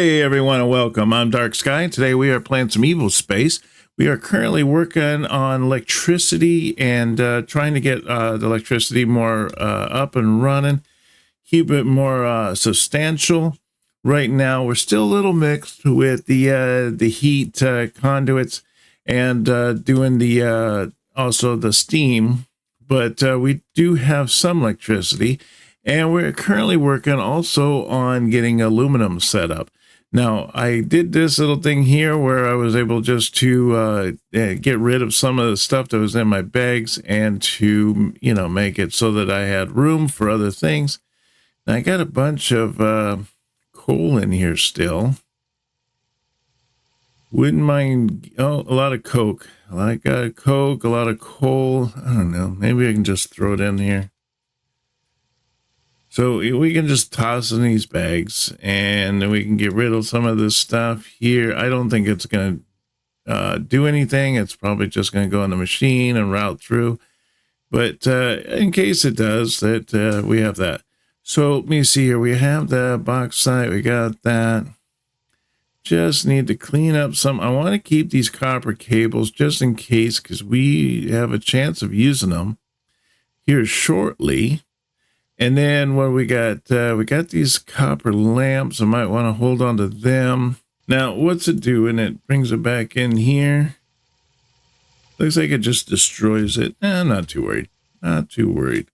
Hey everyone and welcome. I'm Dark Sky. Today we are playing some Evospace. We are currently working on electricity and trying to get the electricity more up and running, keep it more substantial. Right now we're still a little mixed with the heat conduits and doing the also the steam, but we do have some electricity. And we're currently working also on getting aluminum set up. Now, I did this little thing here where I was able just to get rid of some of the stuff that was in my bags and to, make it so that I had room for other things. Now, I got a bunch of coal in here still. Wouldn't mind, a lot of coke. I got coke, a lot of coal. I don't know. Maybe I can just throw it in here. So we can just toss in these bags and we can get rid of some of this stuff here. I don't think it's going to do anything. It's probably just going to go in the machine and route through. But in case it does, that we have that. So let me see here. We have the bauxite. We got that. Just need to clean up some. I want to keep these copper cables just in case because we have a chance of using them here shortly. And then what we got these copper lamps. I might want to hold on to them. Now, what's it doing? It brings it back in here. Looks like it just destroys it. Not too worried. Not too worried.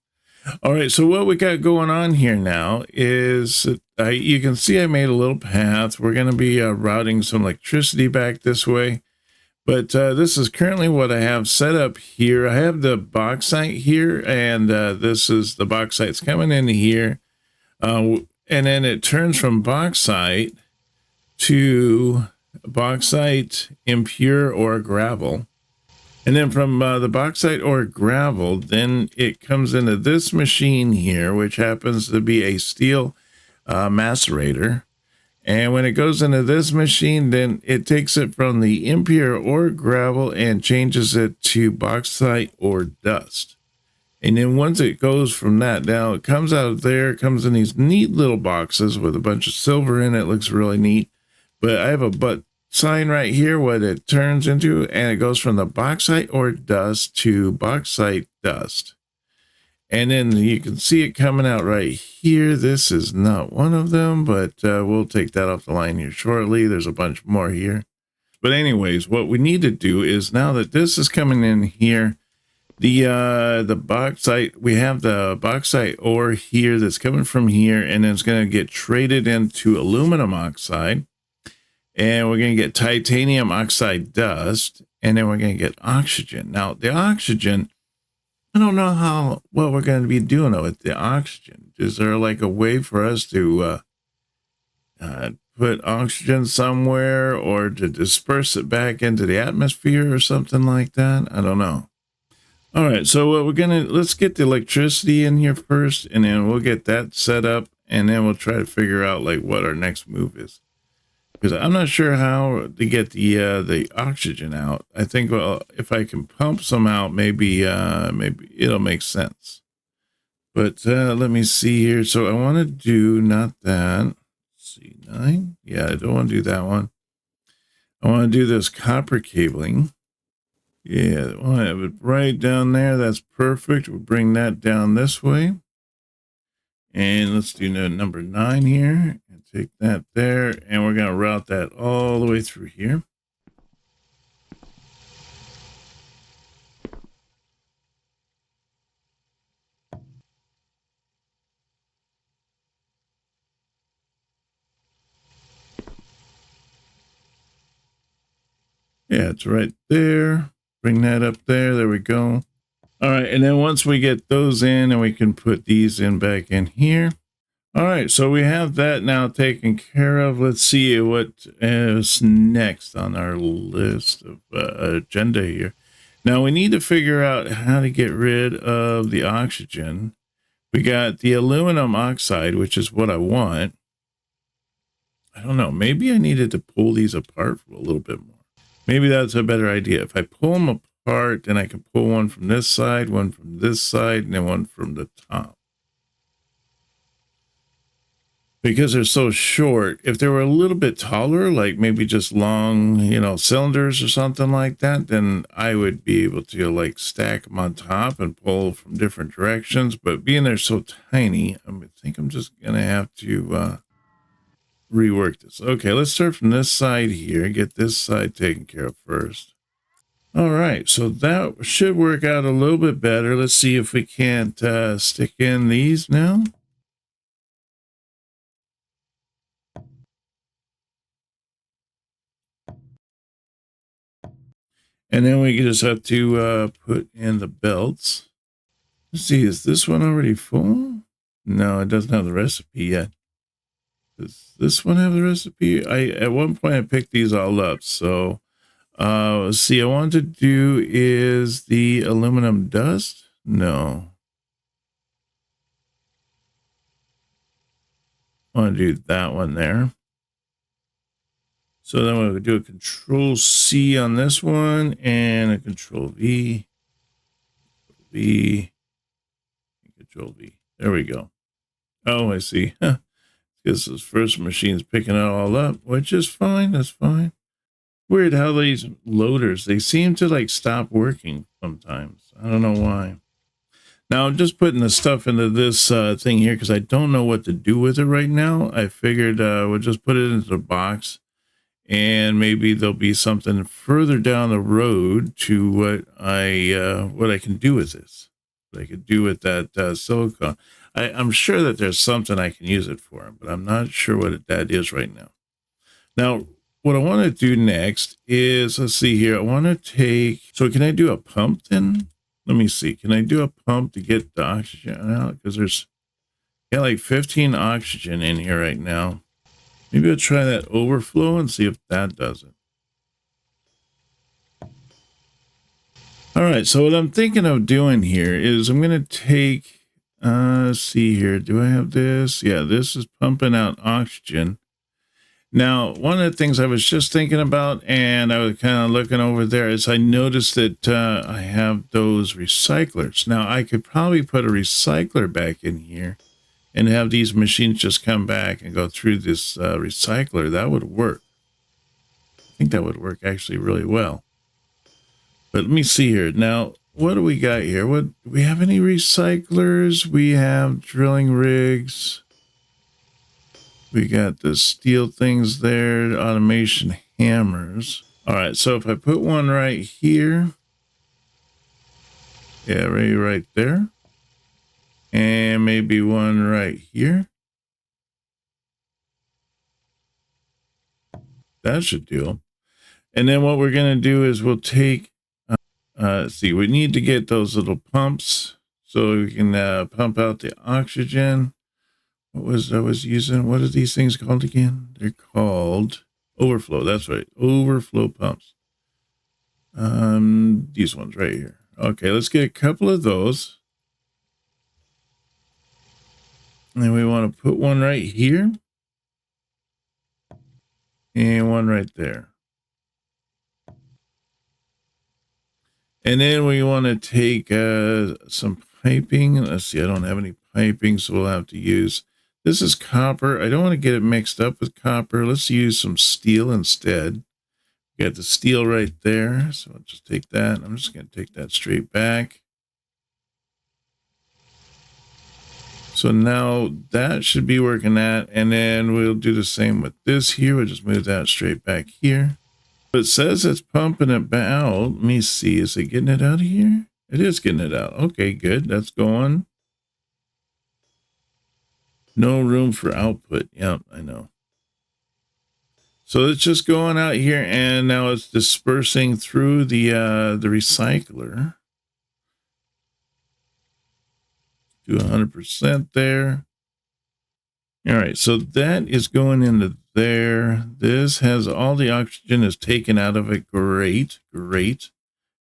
All right, so what we got going on here now is you can see I made a little path. We're going to be routing some electricity back this way. But this is currently what I have set up here. I have the bauxite here, and this is the bauxite's coming into here. And then it turns from bauxite to bauxite impure or gravel. And then from the bauxite or gravel, then it comes into this machine here, which happens to be a steel macerator. And when it goes into this machine, then it takes it from the impure or gravel and changes it to bauxite or dust. And then once it goes from that, now it comes out of there, it comes in these neat little boxes with a bunch of silver in it. Looks really neat. But I have a but sign right here, what it turns into, and it goes from the bauxite or dust to bauxite dust. And then you can see it coming out right here. This is not one of them, but we'll take that off the line here shortly. There's a bunch more here. But anyways, what we need to do is now that this is coming in here, the bauxite, we have the bauxite ore here that's coming from here, and then it's going to get traded into aluminum oxide. And we're going to get titanium oxide dust, and then we're going to get oxygen. Now, the oxygen, I don't know what we're going to be doing with the oxygen. Is there like a way for us to put oxygen somewhere or to disperse it back into the atmosphere or something like that? I don't know. All right, so what let's get the electricity in here first, and then we'll get that set up, and then we'll try to figure out like what our next move is. Because I'm not sure how to get the oxygen out. I think, well, if I can pump some out, maybe it'll make sense. But let me see here. So I want to do not that. C9. Yeah, I don't want to do that one. I want to do this copper cabling. Yeah, I want to have it right down there. That's perfect. We'll bring that down this way. And let's do number 9 here. Take that there, and we're going to route that all the way through here. Yeah, it's right there. Bring that up there. There we go. All right, and then once we get those in, and we can put these in back in here. All right, so we have that now taken care of. Let's see what is next on our list of agenda here. Now, we need to figure out how to get rid of the oxygen. We got the aluminum oxide, which is what I want. I don't know. Maybe I needed to pull these apart for a little bit more. Maybe that's a better idea. If I pull them apart, then I can pull one from this side, one from this side, and then one from the top. because they're so short. If they were a little bit taller, like maybe just long, cylinders or something like that, then I would be able to like stack them on top and pull from different directions. But being they're so tiny, I think I'm just going to have to rework this. Okay, let's start from this side here. Get this side taken care of first. All right, so that should work out a little bit better. Let's see if we can't stick in these now. And then we just have to put in the belts. Let's see, is this one already full? No, it doesn't have the recipe yet. Does this one have the recipe? At one point I picked these all up. So let's see, I want to do is the aluminum dust. No. I want to do that one there. So then we'll do a Control C on this one and a Control V. Control V. There we go. Oh, I see. Because this first machine's picking it all up, which is fine. That's fine. Weird how these loaders, they seem to like stop working sometimes. I don't know why. Now I'm just putting the stuff into this thing here because I don't know what to do with it right now. I figured we'll just put it into the box and maybe there'll be something further down the road to what I can do with this. What I could do with that silicone. I'm sure that there's something I can use it for, but I'm not sure what that is right now. Now, what I want to do next is, let's see here. I want to take, so can I do a pump then? Let me see. Can I do a pump to get the oxygen out? Because there's like 15 oxygen in here right now. Maybe I'll try that overflow and see if that does it. All right, so what I'm thinking of doing here is I'm going to take, let's see here. Do I have this? Yeah, this is pumping out oxygen. Now, one of the things I was just thinking about, and I was kind of looking over there, is I noticed that I have those recyclers. Now, I could probably put a recycler back in here and have these machines just come back and go through this recycler. That would work. I think that would work actually really well. But let me see here. Now, what do we got here? Do we have any recyclers? We have drilling rigs. We got the steel things there, automation hammers. All right, so if I put one right here, yeah, right there, and maybe one right here, that should do. And then what we're gonna do is we'll take, see, we need to get those little pumps so we can pump out the oxygen. What was I was using? What are these things called again? They're called overflow. That's right. Overflow pumps. These ones right here. Okay, let's get a couple of those. And then we want to put one right here. And one right there. And then we want to take some piping. Let's see, I don't have any piping, so we'll have to use, this is copper. I don't want to get it mixed up with copper. Let's use some steel instead. Got the steel right there. So I'll just take that. I'm just going to take that straight back. So now that should be working that. And then we'll do the same with this here. We'll just move that straight back here. It says it's pumping it out. Let me see. Is it getting it out of here? It is getting it out. Okay, good. That's going. No room for output. Yep, I know. So it's just going out here, and now it's dispersing through the recycler. Do 100% there. All right, so that is going into there. This has all the oxygen is taken out of it. Great.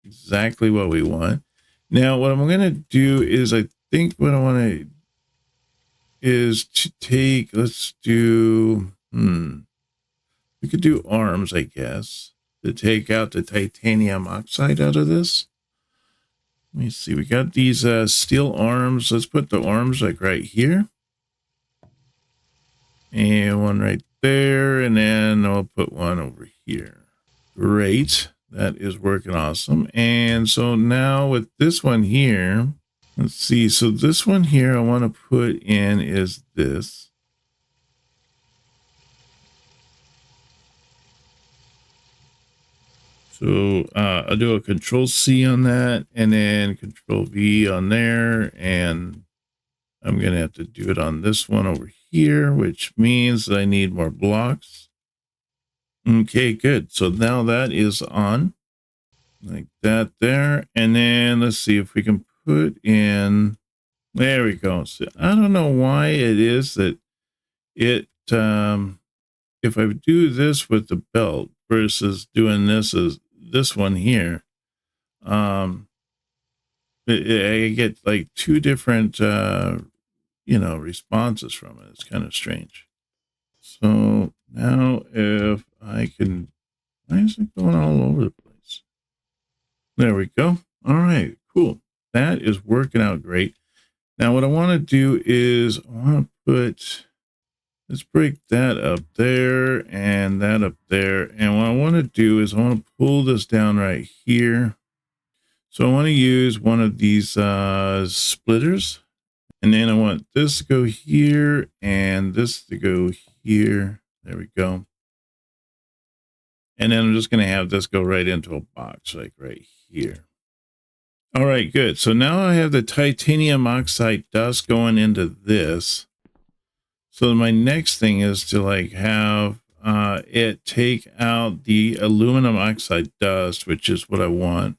Exactly what we want. Now, what I'm going to do is, I think what I want to is to take, let's do, we could do arms, I guess, to take out the titanium oxide out of this. Let me see. We got these steel arms. Let's put the arms like right here. And one right there. And then I'll put one over here. Great. That is working awesome. And so now with this one here, let's see. So this one here I want to put in is this. So I'll do a Control C on that and then Control V on there. And I'm going to have to do it on this one over here, which means that I need more blocks. Okay, good. So now that is on like that there. And then let's see if we can put in, there we go. So I don't know why it is that it, if I do this with the belt versus doing this as this one here, I get like two different, responses from it. It's kind of strange. So now if I can, why is it going all over the place? There we go. All right, cool. That is working out great. Now what I want to do is I want to put, let's break that up there and that up there. And what I want to do is I want to pull this down right here. So I want to use one of these splitters. And then I want this to go here and this to go here. There we go. And then I'm just going to have this go right into a box, like right here. All right, good. So now I have the titanium oxide dust going into this. So my next thing is to like have it take out the aluminum oxide dust, which is what I want.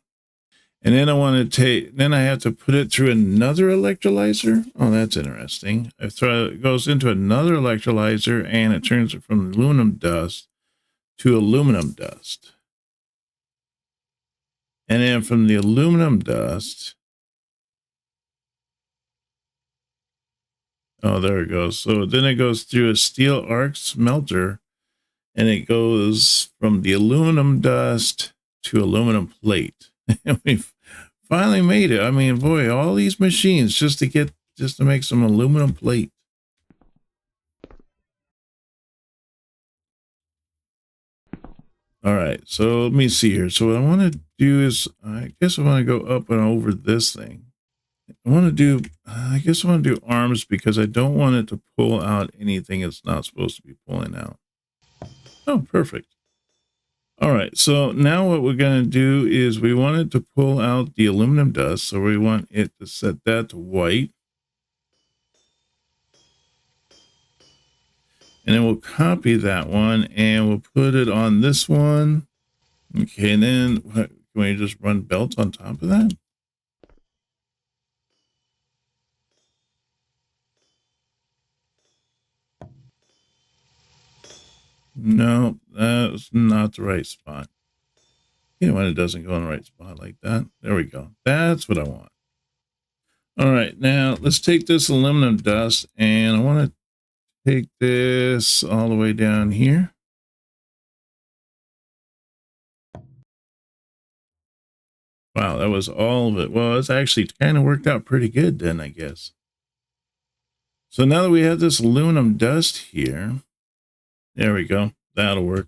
And then I want to take, then I have to put it through another electrolyzer. Oh, that's interesting. It goes into another electrolyzer and it turns it from aluminum dust to aluminum dust. And then from the aluminum dust, oh, there it goes. So then it goes through a steel arc smelter and it goes from the aluminum dust to aluminum plate. And we've finally made it. I mean, boy, all these machines just to make some aluminum plate. All right, so let me see here. So what I want to do is, I guess I want to go up and over this thing. I want to do, I guess I want to do arms because I don't want it to pull out anything it's not supposed to be pulling out. Oh, perfect. All right, so now what we're going to do is we want it to pull out the aluminum dust. So we want it to set that to white. And then we'll copy that one and we'll put it on this one. Okay, and then can we just run belt on top of that? No, that's not the right spot. You know, when it doesn't go in the right spot like that. There we go. That's what I want. All right, now let's take this aluminum dust and I want to take this all the way down here. Wow, that was all of it. Well, it's actually kind of worked out pretty good then, I guess. So now that we have this aluminum dust here, there we go. That'll work.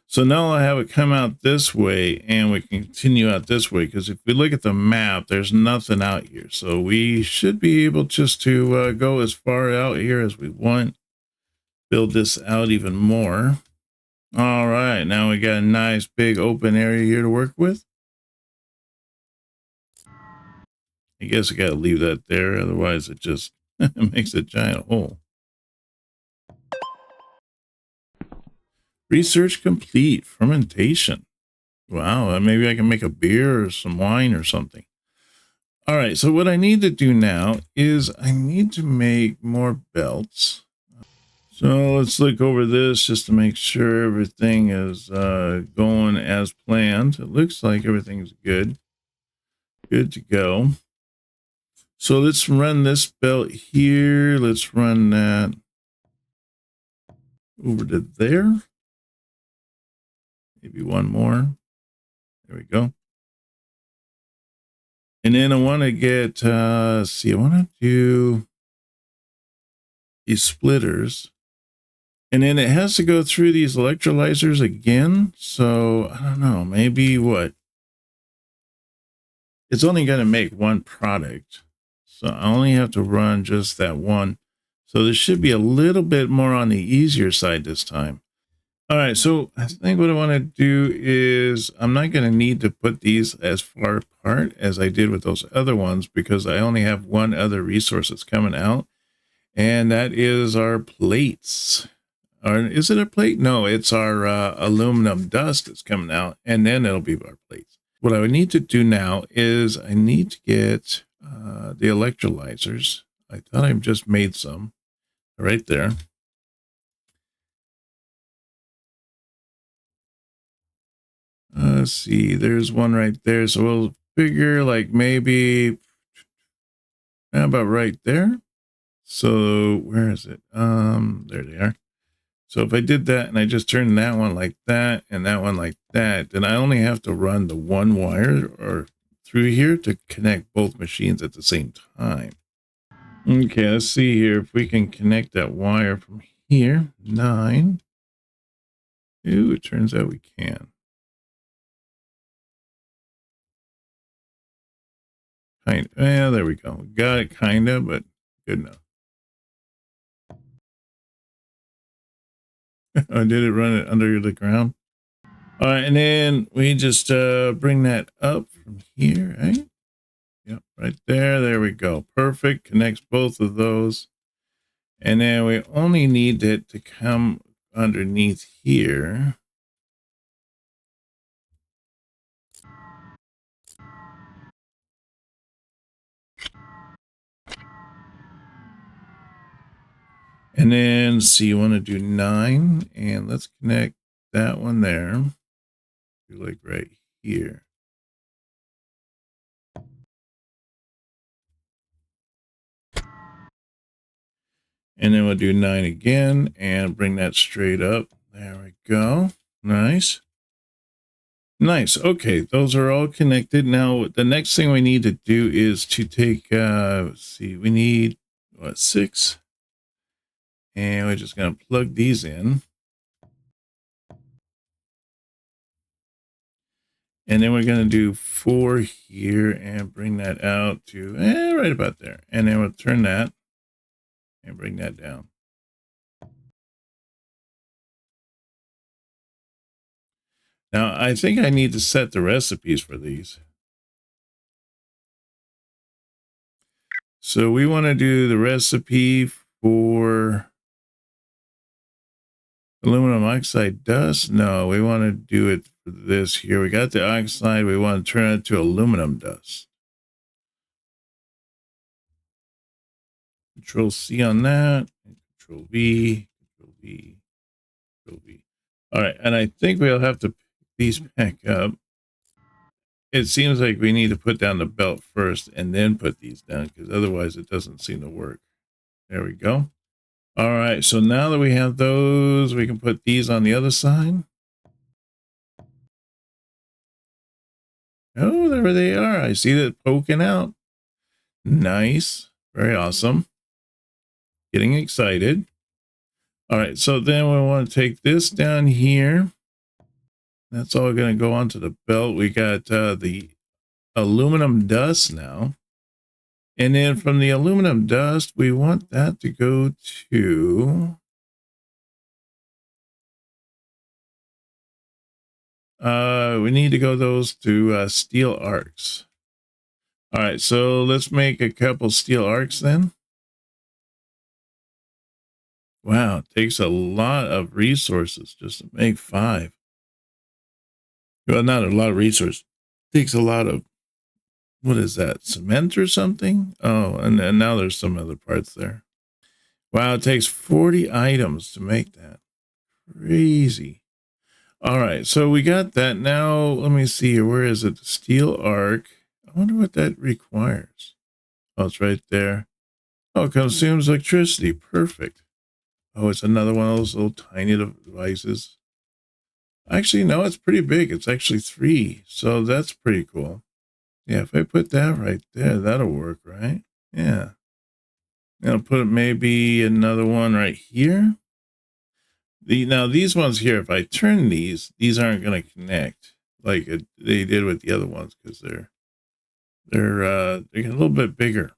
So now I have it come out this way and we can continue out this way because if we look at the map, there's nothing out here. So we should be able just to go as far out here as we want. Build this out even more. All right, now we got a nice big open area here to work with. I guess I got to leave that there. Otherwise it just makes a giant hole. Research complete. Fermentation. Wow, maybe I can make a beer or some wine or something. All right, so what I need to do now is I need to make more belts. So let's look over this just to make sure everything is going as planned. It looks like everything's good. Good to go. So let's run this belt here. Let's run that over to there. Maybe one more. There we go. And then I want to get, I want to do these splitters. And then it has to go through these electrolyzers again. So I don't know, maybe what? It's only going to make one product. So I only have to run just that one. So this should be a little bit more on the easier side this time. All right, so I think what I want to do is I'm not going to need to put these as far apart as I did with those other ones because I only have one other resource that's coming out, and that is our plates. Or is it a plate? No, it's our aluminum dust that's coming out, and then it'll be our plates. What I would need to do now is I need to get the electrolyzers. I thought I just made some right there. Let's see, there's one right there. So we'll figure like maybe about right there. So where is it? There they are. So if I did that and I just turned that one like that and that one like that, then I only have to run the one wire or through here to connect both machines at the same time. Okay, let's see here if we can connect that wire from here. 9. Ooh, it turns out we can. Kind of, yeah, there we go. Got it kind of, but good enough. I did it run it under the ground. All right, and then we just bring that up from here, right? Yep, right there. There we go. Perfect. Connects both of those. And then we only need it to come underneath here. And then, see, you want to do 9. And let's connect that one there. Do like right here. And then we'll do 9 again and bring that straight up. There we go. Nice. Nice. Okay, those are all connected. Now, the next thing we need to do is to take, let's see, we need, what, 6? And we're just going to plug these in. And then we're going to do 4 here and bring that out to right about there. And then we'll turn that and bring that down. Now, I think I need to set the recipes for these. So we want to do the recipe for aluminum oxide dust. No, we want to do it for this here. We got the oxide. We want to turn it to aluminum dust. Control C on that. Control V. Control V. Control V. All right. And I think we'll have to pick these back up. It seems like we need to put down the belt first and then put these down because otherwise it doesn't seem to work. There we go. All right. So now that we have those, we can put these on the other side. Oh, there they are. I see that poking out. Nice. Very awesome. Getting excited. All right. So then we want to take this down here. That's all going to go onto the belt. We got the aluminum dust now. And then from the aluminum dust, we want that to go to we need to go those to steel arcs. All right, so let's make a couple steel arcs then. Wow, it takes a lot of resources just to make 5. Well, not a lot of resources. It takes a lot of, what is that, cement or something? Oh, and now there's some other parts there. Wow, it takes 40 items to make that. Crazy. All right, so we got that. Now, let me see here. Where is it? The steel arc. I wonder what that requires. Oh, it's right there. Oh, it consumes electricity. Perfect. Oh, it's another one of those little tiny devices. Actually, no, it's pretty big. It's actually 3. So that's pretty cool. Yeah, if I put that right there, that'll work, right? Yeah. I'll put maybe another one right here. Now these ones here, if I turn these aren't going to connect like they did with the other ones because they're a little bit bigger.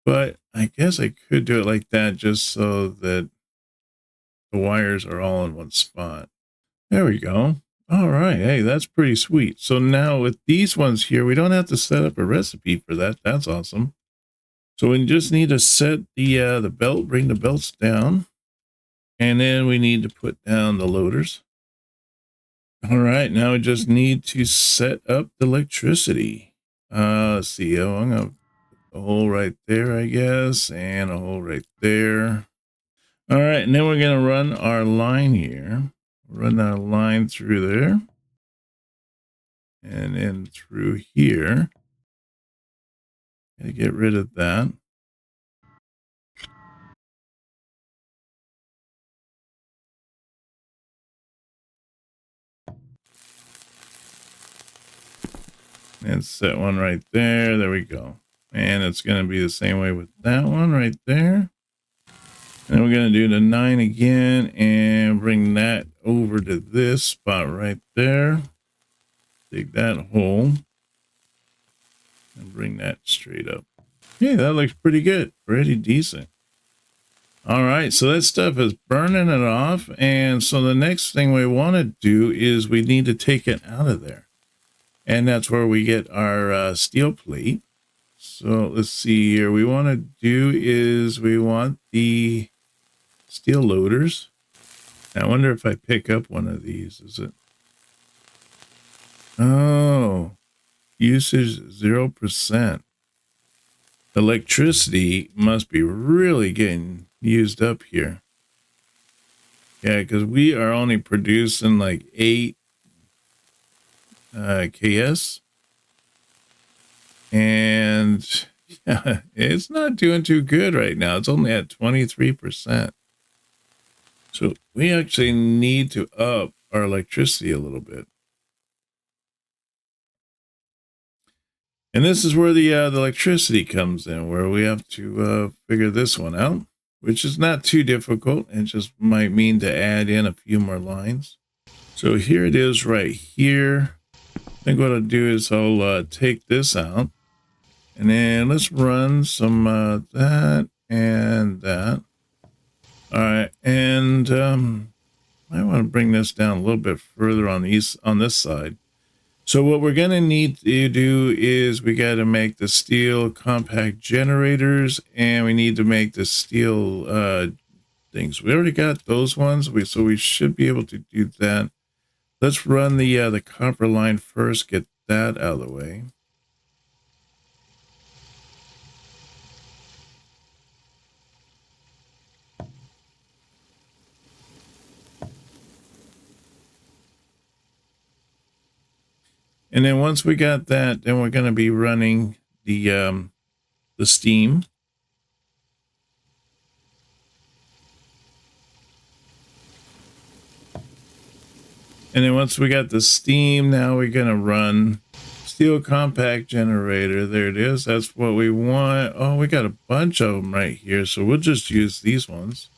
But I guess I could do it like that just so that the wires are all in one spot. There we go. All right. Hey, that's pretty sweet. So now with these ones here, we don't have to set up a recipe for that. That's awesome. So we just need to set the belt, bring the belts down. And then we need to put down the loaders. All right. Now we just need to set up the electricity. Let's see. Oh, I'm going to put a hole right there, I guess. And a hole right there. All right. And then we're going to run our line here. Run our line through there. And then through here. Gotta get rid of that. And set one right there. There we go. And it's going to be the same way with that one right there. And we're going to do the 9 again and bring that over to this spot right there. Dig that hole and bring that straight up. Yeah, that looks pretty good. Pretty decent. All right, so that stuff is burning it off. And so the next thing we want to do is we need to take it out of there. And that's where we get our steel plate. So let's see here. We want to do is we want the steel loaders. Now, I wonder if I pick up one of these. Is it? Oh, usage 0%. Electricity must be really getting used up here. Yeah, because we are only producing like 8 KS. And yeah, it's not doing too good right now. It's only at 23%. So we actually need to up our electricity a little bit. And this is where the electricity comes in, where we have to figure this one out, which is not too difficult. It just might mean to add in a few more lines. So here it is right here. I think what I'll do is I'll take this out. And then let's run some that and that. All right, and I want to bring this down a little bit further on this side. So what we're going to need to do is we got to make the steel compact generators, and we need to make the steel things. We already got those ones, so we should be able to do that. Let's run the copper line first, get that out of the way. And then once we got that, then we're going to be running the steam. And then once we got the steam, now we're going to run steel compact generator. There it is. That's what we want. Oh, we got a bunch of them right here. So we'll just use these ones.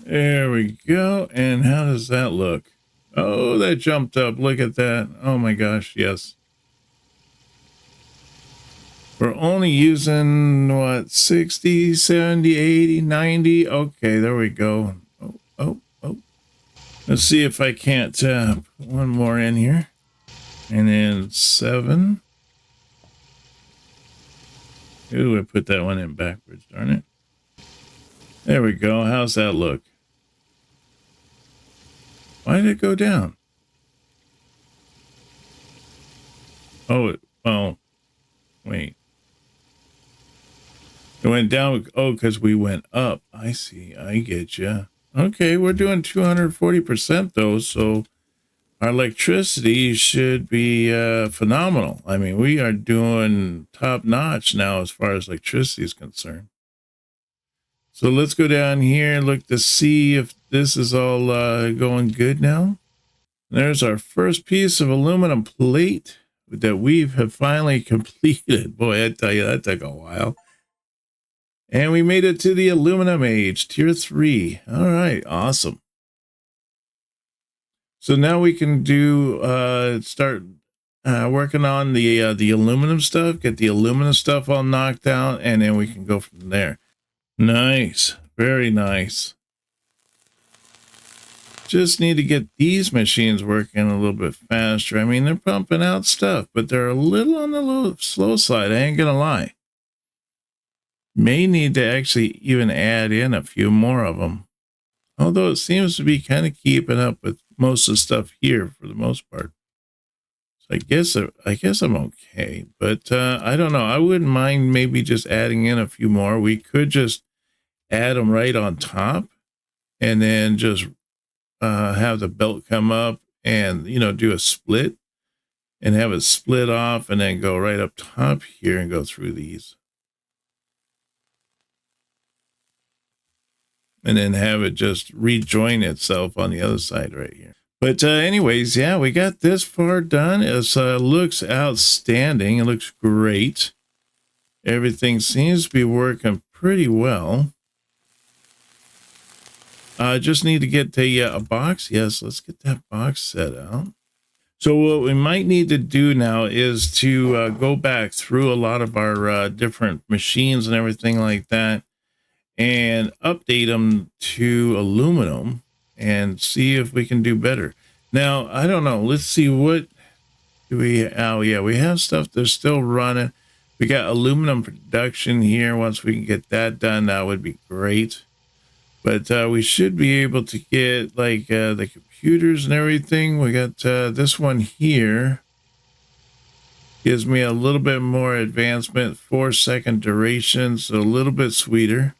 There we go. And how does that look? Oh, that jumped up. Look at that. Oh my gosh. Yes. We're only using what, 60, 70, 80, 90. Okay, there we go. Oh. Let's see if I can't put one more in here. And then 7. Ooh, I put that one in backwards, darn it. There we go. How's that look? Why did it go down? Oh, wait. It went down. Oh, because we went up. I see. I get you. Okay, we're doing 240% though, so our electricity should be phenomenal. I mean, we are doing top notch now as far as electricity is concerned. So let's go down here and look to see if this is all going good now. There's our first piece of aluminum plate that we have finally completed. Boy, I tell you, that took a while. And we made it to the aluminum age, tier 3. All right, awesome. So now we can start working on the aluminum stuff, get the aluminum stuff all knocked out, and then we can go from there. Nice, very nice. Just need to get these machines working a little bit faster. I mean, they're pumping out stuff, but they're a little on the slow side. I ain't gonna lie. May need to actually even add in a few more of them. Although it seems to be kind of keeping up with most of the stuff here for the most part. So I guess I'm okay, but I don't know. I wouldn't mind maybe just adding in a few more. We could just add them right on top and then just have the belt come up and, you know, do a split and have it split off and then go right up top here and go through these. And then have it just rejoin itself on the other side right here. But anyways, yeah, we got this far done. It looks outstanding. It looks great. Everything seems to be working pretty well. Just need to get a box. Yes, let's get that box set out. So what we might need to do now is to go back through a lot of our different machines and everything like that and update them to aluminum and see if we can do better. Now, I don't know. Let's see, what do we, oh yeah, we have stuff that's still running. We got aluminum production here. Once we can get that done, that would be great. But we should be able to get like the computers and everything. We got this one here. Gives me a little bit more advancement, 4-second duration, so a little bit sweeter.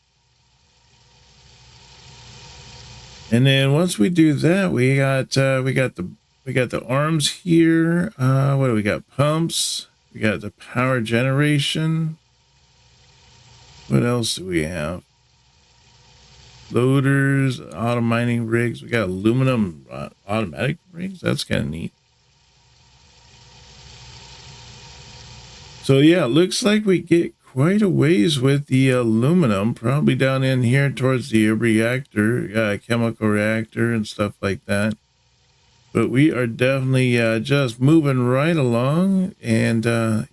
And then once we do that, we got the arms here. What do we got? Pumps. We got the power generation. What else do we have? Loaders, auto mining rigs. We got aluminum automatic rigs. That's kind of neat. So yeah, it looks like we get quite a ways with the aluminum, probably down in here towards the reactor, chemical reactor and stuff like that. But we are definitely just moving right along. And yeah,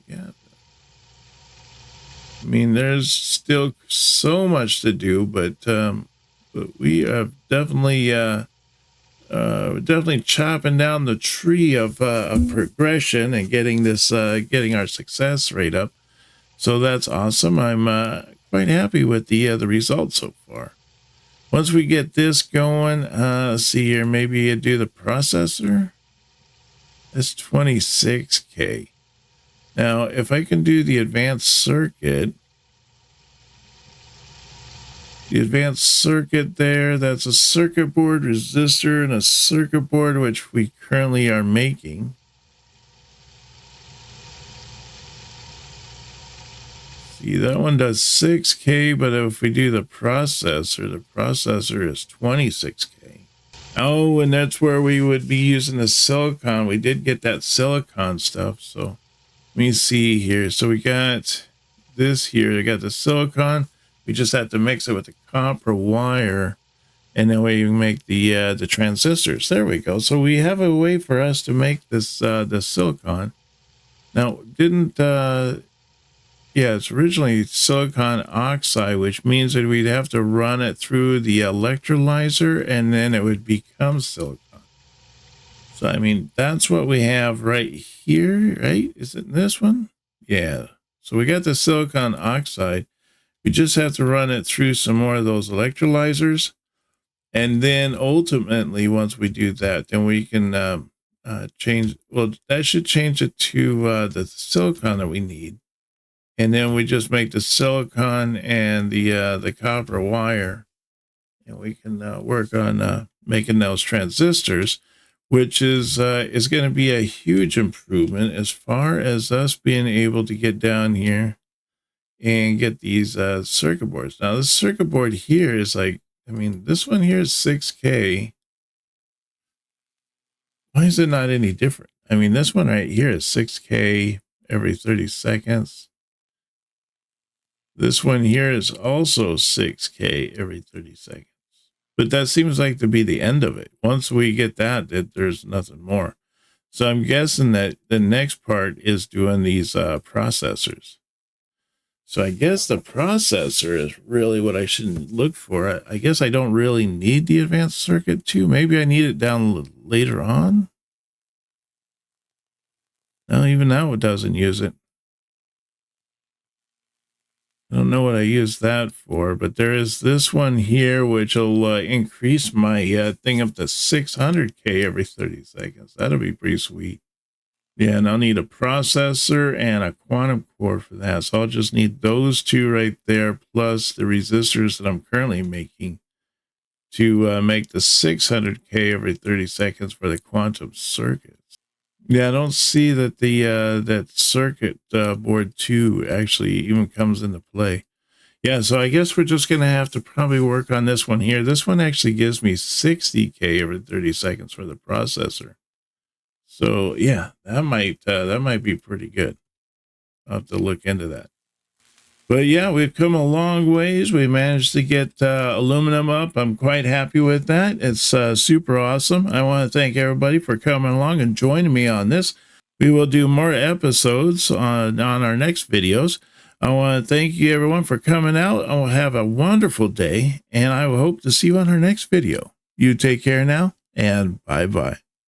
I mean, there's still so much to do, but we are definitely chopping down the tree of progression and getting this getting our success rate up. So that's awesome. I'm quite happy with the results so far. Once we get this going, let's see here, maybe do the processor. That's 26K. Now, if I can do the advanced circuit, there, that's a circuit board resistor and a circuit board, which we currently are making. See, that one does 6K, but if we do the processor is 26K. Oh, and that's where we would be using the silicon. We did get that silicon stuff. So let me see here. So we got this here. We got the silicon. We just have to mix it with the copper wire, and then we make the transistors. There we go. So we have a way for us to make this the silicon. Now, yeah, it's originally silicon oxide, which means that we'd have to run it through the electrolyzer and then it would become silicon. So, I mean, that's what we have right here, right? Is it this one? Yeah. So we got the silicon oxide. We just have to run it through some more of those electrolyzers. And then ultimately, once we do that, then we can change. Well, that should change it to the silicon that we need. And then we just make the silicon and the copper wire, and we can work on making those transistors, which is going to be a huge improvement as far as us being able to get down here and get these circuit boards. Now, this circuit board here is like, I mean, this one here is 6K. Why is it not any different? I mean, this one right here is 6K every 30 seconds. This one here is also 6K every 30 seconds. But that seems like to be the end of it. Once we get that, there's nothing more. So I'm guessing that the next part is doing these processors. So I guess the processor is really what I should look for. I guess I don't really need the advanced circuit too. Maybe I need it down later on. No, even now it doesn't use it. I don't know what I use that for, but there is this one here, which will increase my thing up to 600K every 30 seconds. That'll be pretty sweet. Yeah, and I'll need a processor and a quantum core for that. So I'll just need those two right there, plus the resistors that I'm currently making to make the 600K every 30 seconds for the quantum circuits. Yeah, I don't see that the that circuit board 2 actually even comes into play. Yeah, so I guess we're just going to have to probably work on this one here. This one actually gives me 60K every 30 seconds for the processor. So yeah, that might be pretty good. I'll have to look into that. But yeah, we've come a long ways. We managed to get aluminum up. I'm quite happy with that. It's super awesome. I want to thank everybody for coming along and joining me on this. We will do more episodes on our next videos. I want to thank you everyone for coming out. I will have a wonderful day, and I will hope to see you on our next video. You take care now, and bye-bye.